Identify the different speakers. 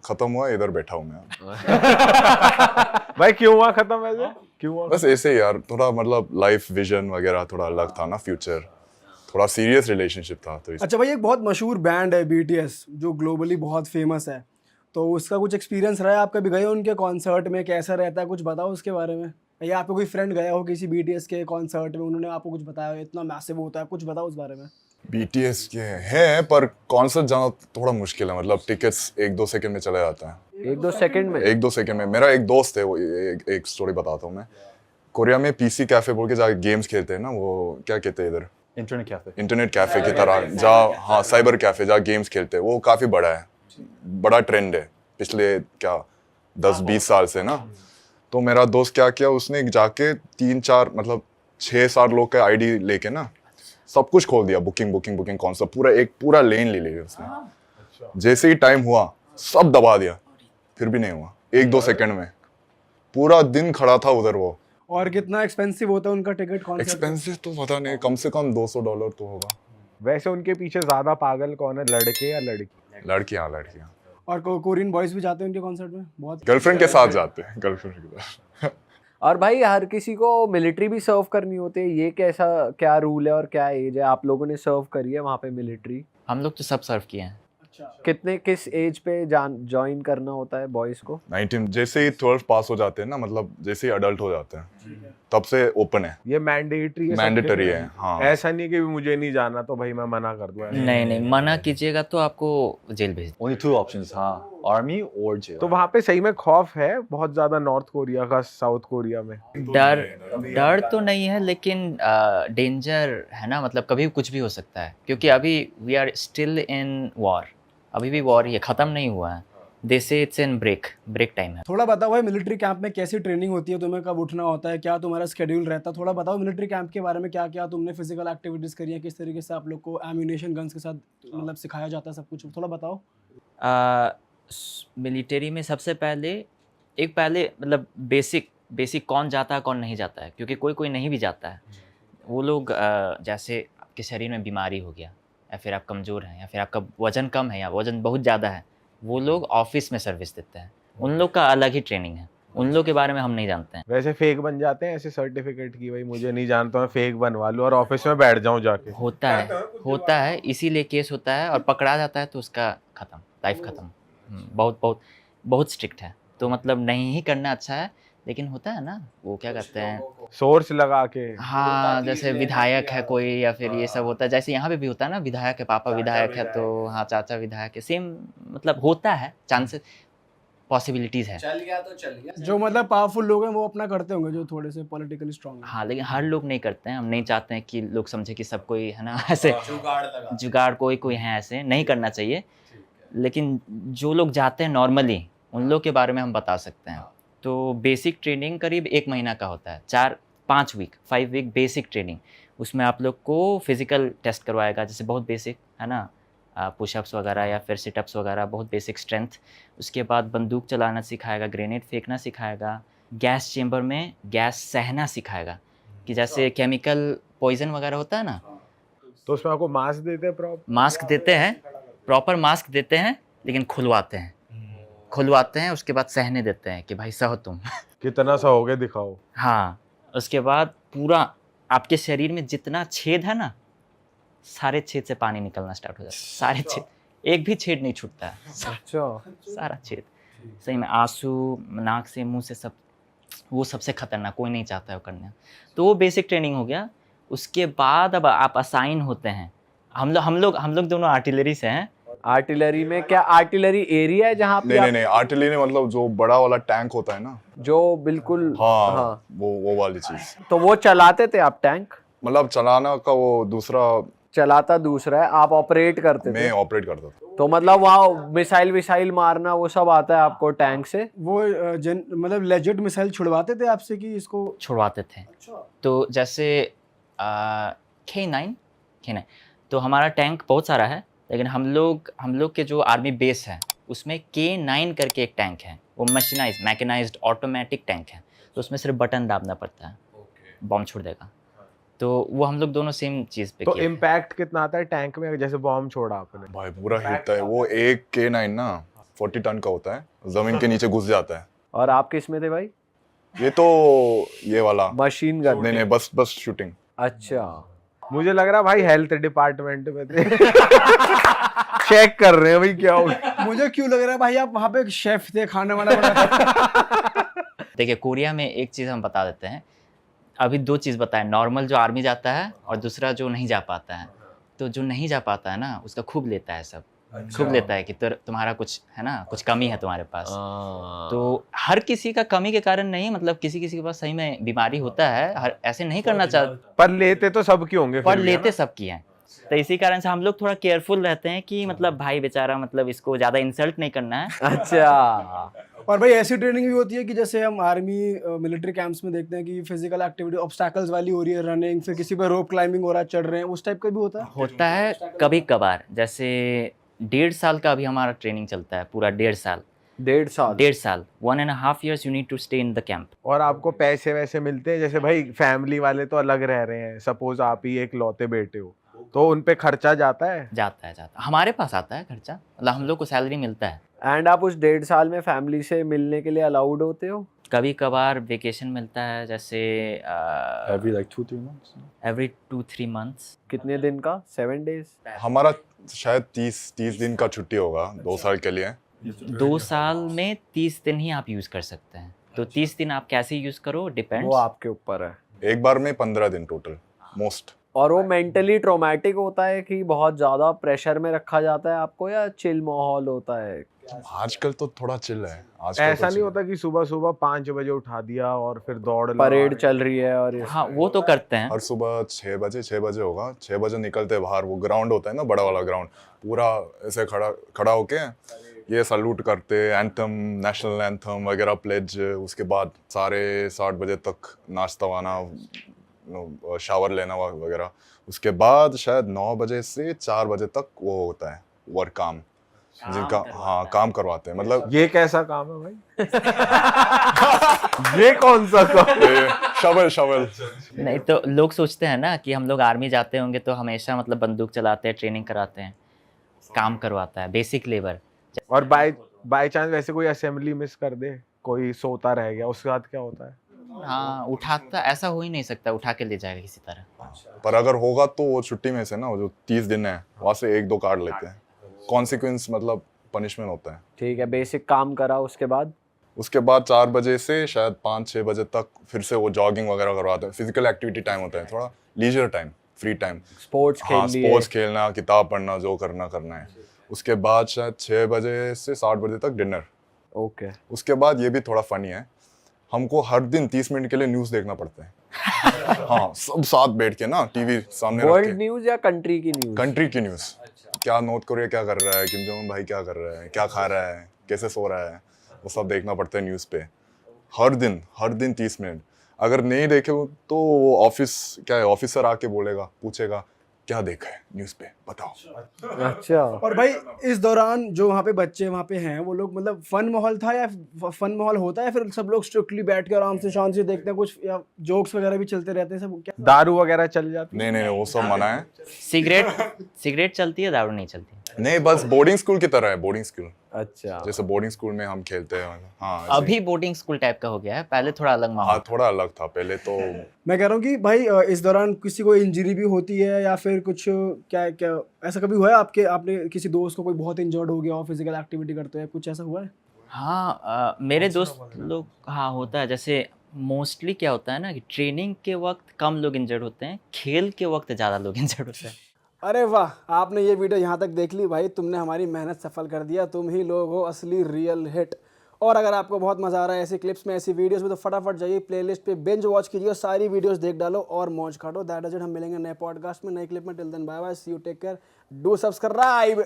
Speaker 1: खत्म हुआ, इधर बैठा हूँ मैं।
Speaker 2: भाई क्यों हुआ खत्म वैसे? क्यों हुआ?
Speaker 1: बस ऐसे ही यार, थोड़ा मतलब लाइफ विजन वगैरह थोड़ा अलग था ना, फ्यूचर थोड़ा सीरियस रिलेशनशिप था तो
Speaker 3: अच्छा भाई, एक बहुत मशहूर बैंड है BTS जो ग्लोबली बहुत फेमस है, तो उसका कुछ एक्सपीरियंस रहा है? आप कभी गए हो उनके कॉन्सर्ट में? कैसा रहता है, कुछ बताओ उसके बारे में। या आपका कोई फ्रेंड गया हो किसी BTS के कॉन्सर्ट में, उन्होंने आपको कुछ बताया हो इतना मैसिव होता है, कुछ बताओ उस बारे में।
Speaker 1: BTS के हैं पर कॉन्सर्ट जाना थोड़ा मुश्किल है, मतलब टिकट्स 1-2 सेकंड में चला जाता है।
Speaker 2: 1-2 सेकंड में?
Speaker 1: 1-2 सेकंड में। मेरा एक दोस्त है, वो एक स्टोरी बताता हूँ मैं। कोरिया में PC कैफे बोल के जाके गेम्स खेलते हैं ना, वो क्या कहते हैं इधर, इंटरनेट कैफे की तरह, जहाँ हाँ साइबर कैफे जहाँ गेम्स खेलते हैं, वो काफ़ी बड़ा है, बड़ा ट्रेंड है पिछले क्या 10-20 साल से ना। तो मेरा दोस्त क्या किया, उसने जाके 3-4 मतलब 6-7 लोग का ID लेके ना सब कुछ खोल दिया, बुकिंग कॉन्सर्ट पूरा लेन ले लिया उसने। जैसे ही टाइम हुआ सब दबा दिया, फिर भी नहीं हुआ। 1-2 सेकंड में पूरा दिन खड़ा था उधर वो।
Speaker 3: और कितना एक्सपेंसिव होता है उनका टिकट कॉन्सर्ट?
Speaker 1: एक्सपेंसिव तो पता नहीं, कम से कम $200 तो होगा।
Speaker 2: वैसे उनके पीछे ज्यादा पागल कौन है, लड़के या लड़की?
Speaker 1: लड़कियां।
Speaker 3: और कोरियन बॉयज भी जाते हैं उनके कॉन्सर्ट में बहुत?
Speaker 1: गर्लफ्रेंड के साथ जाते हैं, गर्लफ्रेंड के साथ।
Speaker 2: और भाई हर किसी को मिलिट्री भी सर्व करनी होती है, ये कैसा क्या रूल है और क्या एज है? आप लोगों ने सर्व करी है वहाँ पे मिलिट्री?
Speaker 4: हम लोग तो सब सर्व किए हैं।
Speaker 2: कितने किस एज पे ज्वाइन करना होता है बॉयज को?
Speaker 1: 19 जैसे ही 12 पास हो जाते हैं ना, मतलब जैसे ही अडल्ट हो जाते हैं तब से ओपन है,
Speaker 2: ये मैंडेटरी है?
Speaker 1: मैंडेटरी है। हाँ,
Speaker 2: ऐसा नहीं कि मुझे नहीं जाना तो भाई मैं मना कर दूं।
Speaker 4: नहीं, मना कीजिएगा तो आपको जेल भेज।
Speaker 5: Only two options, हाँ, army or jail.
Speaker 2: तो वहाँ पे सही में खौफ है बहुत ज्यादा नॉर्थ कोरिया का साउथ कोरिया में?
Speaker 4: डर तो नहीं है, लेकिन डेंजर है ना, मतलब कभी कुछ भी हो सकता है, क्योंकि अभी we are still in war, अभी भी वॉर ही है, ख़त्म नहीं हुआ है। दे से इट्स इन ब्रेक टाइम है।
Speaker 3: थोड़ा बताओ भाई, मिलिट्री कैंप में कैसी ट्रेनिंग होती है, तुम्हें कब उठना होता है, क्या तुम्हारा शेड्यूल रहता है? थोड़ा बताओ मिलिट्री कैंप के बारे में, क्या क्या तुमने फिजिकल एक्टिविटीज़ करी है, किस तरीके से आप लोग को एम्यूनेशन गन्स के साथ मतलब सिखाया जाता है, सब कुछ थोड़ा बताओ।
Speaker 4: मिलिट्री में सबसे पहले मतलब बेसिक कौन जाता है कौन नहीं जाता है, क्योंकि कोई नहीं भी जाता है। वो लोग जैसे आपके शरीर में बीमारी हो गया, या फिर आप कमज़ोर हैं, या फिर आपका वज़न कम है या वज़न बहुत ज़्यादा है, वो लोग ऑफिस में सर्विस देते हैं, उन लोग का अलग ही ट्रेनिंग है, उन लोग के बारे में हम नहीं जानते हैं।
Speaker 2: वैसे फेक बन जाते हैं ऐसे सर्टिफिकेट की, भाई मुझे नहीं जानता, मैं फेक बनवा लूँ और ऑफिस में बैठ जाऊँ जाके?
Speaker 4: होता है, इसीलिए केस होता है, और पकड़ा जाता है तो उसका ख़त्म, लाइफ ख़त्म। बहुत स्ट्रिक्ट है, तो मतलब नहीं ही करना अच्छा है, लेकिन होता है ना, वो क्या कहते हैं,
Speaker 2: सोर्स लगा के।
Speaker 4: हाँ, जैसे विधायक है कोई, या फिर ये सब होता है, जैसे यहाँ पे भी होता है ना, विधायक है, पापा विधायक है, तो हाँ चाचा विधायक है, सेम मतलब होता है, चांसेस पॉसिबिलिटीज़ है।
Speaker 6: चल गया तो चल गया।
Speaker 3: जो मतलब पावरफुल लोग हैं वो अपना करते होंगे, जो थोड़े से पॉलिटिकली स्ट्रांग हैं।
Speaker 4: हाँ, लेकिन हर लोग नहीं करते हैं, हम नहीं चाहते हैं कि लोग समझे कि सब कोई है ना ऐसे जुगाड़ कोई है, ऐसे नहीं करना चाहिए। लेकिन जो लोग जाते हैं नॉर्मली, उन लोग के बारे में हम बता सकते हैं। तो बेसिक ट्रेनिंग करीब 1 महीना का होता है, 5 वीक बेसिक ट्रेनिंग। उसमें आप लोग को फिजिकल टेस्ट करवाएगा, जैसे बहुत बेसिक है ना, पुशअप्स वगैरह या फिर सिटअप्स वगैरह, बहुत बेसिक स्ट्रेंथ। उसके बाद बंदूक चलाना सिखाएगा, ग्रेनेड फेंकना सिखाएगा, गैस चेंबर में गैस सहना सिखाएगा, कि जैसे केमिकल पॉइजन वगैरह होता है ना,
Speaker 2: तो उसमें आपको मास्क देते हैं?
Speaker 4: प्रॉपर मास्क देते हैं, लेकिन खुलवाते हैं, उसके बाद सहने देते हैं कि भाई सहो तुम।
Speaker 2: कितना सा हो गया दिखाओ।
Speaker 4: हाँ, उसके बाद पूरा आपके शरीर में जितना छेद है ना, सारे छेद से पानी निकलना स्टार्ट हो जाता है, सारे छेद, एक भी छेद नहीं छूटता है, सारा छेद। सही में आंसू नाक से मुंह से सब, वो सबसे खतरनाक, कोई नहीं चाहता है वो करना। तो वो बेसिक ट्रेनिंग हो गया। उसके बाद अब आप असाइन होते हैं। हम लोग दोनों आर्टिलरी से हैं।
Speaker 2: आर्टिलरी में क्या, आर्टिलरी एरिया है जहाँ पे?
Speaker 1: नहीं, आर्टिलरी मतलब जो बड़ा वाला टैंक होता है ना,
Speaker 2: जो बिल्कुल।
Speaker 1: हाँ। वो वाली चीज।
Speaker 2: तो वो चलाते थे आप टैंक?
Speaker 1: मतलब चलाना का वो दूसरा,
Speaker 2: चलाता दूसरा है, आप ऑपरेट करते थे?
Speaker 1: मैं ऑपरेट करता था।
Speaker 2: तो मतलब वहाँ मिसाइल मारना वो सब आता है आपको टैंक से?
Speaker 3: वो मतलब लेजिट मिसाइल छुड़वाते थे आपसे कि इसको?
Speaker 4: छुड़वाते थे। तो जैसे K9, तो हमारा टैंक बहुत सारा है, लेकिन हम लोग के जो आर्मी बेस है उसमें K9 करके एक टैंक है, वो मैकेनाइज्ड ऑटोमेटिक टैंक है, तो उसमें सिर्फ बटन दाबना पड़ता है, बॉम्ब छोड़ देगा। तो वो हम लोग दोनों सेम चीज़ पे
Speaker 2: तो इम्पैक्ट कितना आता है टैंक में, जैसे बॉम्ब छोड़ा आपने?
Speaker 1: भाई पूरा हिलता है वो। एक K9 ना 40 टन का होता है, जमीन के नीचे घुस जाता है।
Speaker 2: और आप किस में थे भाई?
Speaker 1: ये तो ये वाला
Speaker 2: मशीन गन?
Speaker 1: नहीं, बस शूटिंग।
Speaker 2: अच्छा,
Speaker 6: मुझे लग रहा भाई हेल्थ डिपार्टमेंट में थे। चेक कर रहे हैं भाई क्या हो गया।
Speaker 3: मुझे क्यों लग रहा है भाई आप वहाँ पे एक शेफ थे, खाना वाना बना।
Speaker 4: देखिए कोरिया में एक चीज़ हम बता देते हैं, अभी 2 चीज़ बताएं, नॉर्मल जो आर्मी जाता है और दूसरा जो नहीं जा पाता है। तो जो नहीं जा पाता है ना उसका खूब लेता है सब, खूब लेता है कि तुम्हारा कुछ है ना, कुछ कमी है तुम्हारे पास। तो हर किसी का कमी के कारण नहीं, मतलब किसी किसी के पास सही में बीमारी होता है, हर ऐसे नहीं करना चाहते,
Speaker 6: पर लेते तो सबके होंगे
Speaker 4: पर
Speaker 6: फिर भी, है
Speaker 4: लेते
Speaker 6: ना?
Speaker 4: सबकी हैं। तो इसी कारण से हम लोग थोड़ा केयरफुल रहते हैं कि मतलब भाई बेचारा, मतलब इसको ज़्यादा इंसल्ट नहीं करना है।
Speaker 2: अच्छा।
Speaker 3: और भाई ऐसी ट्रेनिंग भी होती है कि जैसे हम आर्मी मिलिट्री कैंप्स में देखते हैं कि फिजिकल एक्टिविटी ऑब्स्टैकल्स वाली हो रही है, रनिंग, फिर किसी पे रोप क्लाइंबिंग हो रहा है, चढ़ रहे हैं, उस टाइप का भी होता है?
Speaker 4: होता है कभी कभार, जैसे 1.5 साल का अभी हमारा ट्रेनिंग चलता है, पूरा 1.5 साल।
Speaker 2: 1.5
Speaker 4: 1.5 1.5 years you need to stay in the camp.
Speaker 6: और आपको पैसे वैसे मिलते हैं? जैसे भाई फैमिली वाले तो अलग रह रहे हैं, सपोज आप ही एक लौते बेटे हो, तो उन पे खर्चा जाता है?
Speaker 4: जाता है हमारे पास आता है खर्चा, मतलब हम लोग को सैलरी मिलता है।
Speaker 2: एंड आप उस 1.5 साल में फैमिली से मिलने के लिए अलाउड होते हो?
Speaker 4: कभी कभार वेकेशन मिलता है, जैसे
Speaker 5: Every like 2-3 months.
Speaker 4: Every 2-3 months.
Speaker 2: कितने दिन का? 7 days?
Speaker 1: हमारा शायद 30 दिन का छुट्टी होगा 2 साल के लिए।
Speaker 4: 2 साल में 30 दिन ही आप यूज़ कर सकते हैं, तो 30 दिन आप कैसे यूज़ करो डिपेंड्स।
Speaker 2: वो आपके ऊपर है।
Speaker 1: एक बार में 15 दिन टोटल मोस्ट।
Speaker 2: और वो मेंटली ट्रॉमेटिक होता है कि बहुत ज्यादा प्रेशर में रखा जाता है आपको, या चिल माहौल होता है?
Speaker 1: आजकल तो थोड़ा चिल है। आजकल
Speaker 6: ऐसा
Speaker 1: तो
Speaker 6: नहीं होता कि सुबह सुबह 5 बजे उठा दिया और फिर दौड़ लगा
Speaker 2: परेड
Speaker 6: रहे
Speaker 2: चल रही है और
Speaker 4: हाँ वो तो करते हैं।
Speaker 1: हर सुबह 6 बजे होगा, 6 बजे निकलते बाहर, वो ग्राउंड होता है ना, बड़ा वाला ग्राउंड, पूरा ऐसे खड़ा होके ये सल्यूट करते, एंथम, नेशनल एंथम वगैरह प्लेज, उसके बाद सारे 60 बजे तक नाश्ता वाना, शावर लेना वगैरह, उसके बाद शायद 9 बजे से 4 बजे तक वो होता है वर्क काम, जिनका हाँ काम करवाते हैं, मतलब
Speaker 6: ये कैसा काम है भाई? ये कौन सा काम?
Speaker 1: शवल।
Speaker 4: नहीं तो लोग सोचते हैं ना कि हम लोग आर्मी जाते होंगे तो हमेशा मतलब बंदूक चलाते हैं, ट्रेनिंग कराते हैं, काम करवाता है, बेसिक लेबर।
Speaker 6: और बाय चांस वैसे कोई असेंबली मिस कर दे, कोई सोता रह गया, उसके बाद क्या होता है?
Speaker 4: हाँ उठाता, ऐसा हो ही नहीं सकता, उठा के ले जाएगा किसी तरह।
Speaker 1: पर अगर होगा तो वो छुट्टी में से ना, वो जो 30 दिन है वहाँ से 1-2 कार्ड लेते हैं, कॉन्सिक्वेंस मतलब पनिशमेंट होता है।
Speaker 2: ठीक है, बेसिक काम करा, उसके बाद
Speaker 1: 4 बजे से शायद 5-6 बजे तक फिर से वो जॉगिंग वगैरह करवाते हैं, फिजिकल एक्टिविटी टाइम होता है, थोड़ा leisure time, free time,
Speaker 2: sports खेल
Speaker 1: हाँ
Speaker 2: लिए।
Speaker 1: स्पोर्ट्स खेलना, किताब पढ़ना, जो करना है। उसके बाद शायद 6 बजे से 7 बजे तक डिनर।
Speaker 2: ओके।
Speaker 1: उसके बाद ये भी थोड़ा फनी है, हमको हर दिन 30 मिनट के लिए न्यूज़ देखना पड़ता है। हाँ सब साथ बैठ के ना, टीवी सामने रख
Speaker 2: वर्ल्ड
Speaker 1: के,
Speaker 2: न्यूज़ या कंट्री की न्यूज़?
Speaker 1: कंट्री की न्यूज़, क्या नॉर्थ कोरिया क्या कर रहा है, किम जोंग उन भाई क्या कर रहा है, क्या खा रहा है, कैसे सो रहा है, वो सब देखना पड़ता है न्यूज़ पे हर दिन 30 मिनट। अगर नहीं देखे तो वो ऑफिसर आके बोलेगा, पूछेगा क्या देखा है न्यूज़ पे, बताओ।
Speaker 2: अच्छा।
Speaker 3: और भाई इस दौरान जो वहाँ पे बच्चे वहाँ पे हैं, वो लोग मतलब फन माहौल था या फन माहौल होता है, फिर सब लोग स्ट्रिक्टली बैठ के आराम से शांति से देखते हैं कुछ, या जोक्स वगैरह भी चलते रहते हैं सब क्या?
Speaker 6: दारू वगैरह चल जाती है?
Speaker 1: नहीं वो सब मना है।
Speaker 4: सिगरेट चलती है, दारू नहीं चलती।
Speaker 1: नहीं बस बोर्डिंग स्कूल की तरह है, बोर्डिंग स्कूल,
Speaker 2: अच्छा।
Speaker 1: जैसे बोर्डिंग स्कूल में हम खेलते हैं, हाँ ऐसे ही।
Speaker 4: अभी बोर्डिंग स्कूल टाइप का हो गया है, पहले थोड़ा अलग माहौल
Speaker 1: हाँ थोड़ा अलग था पहले तो।
Speaker 3: मैं कह रहा हूँ कि भाई इस दौरान किसी को इंजरी भी होती है या फिर कुछ, क्या क्या ऐसा कभी हुआ है आपने किसी दोस्त को कोई बहुत इंजर्ड हो गया हो फिजिकल एक्टिविटी करते हुए, कुछ ऐसा हुआ है?
Speaker 4: हाँ मेरे दोस्त लोग, हाँ होता है, जैसे मोस्टली क्या होता है ना कि ट्रेनिंग के वक्त कम लोग इंजर्ड होते हैं, खेल के वक्त ज़्यादा लोग इंजर्ड होते हैं।
Speaker 3: अरे वाह, आपने ये वीडियो यहाँ तक देख ली भाई, तुमने हमारी मेहनत सफल कर दिया, तुम ही लोग हो असली रियल हिट। और अगर आपको बहुत मज़ा आ रहा है ऐसी क्लिप्स में, ऐसी वीडियोस में, तो फटाफट जाइए प्लेलिस्ट पे बिंज वॉच कीजिए और सारी वीडियोस देख डालो और मौज काटो। दैट इज इट, हम मिलेंगे नए पॉडकास्ट में, नए क्लिप में। Till then bye bye, see you, take care, do subscribe.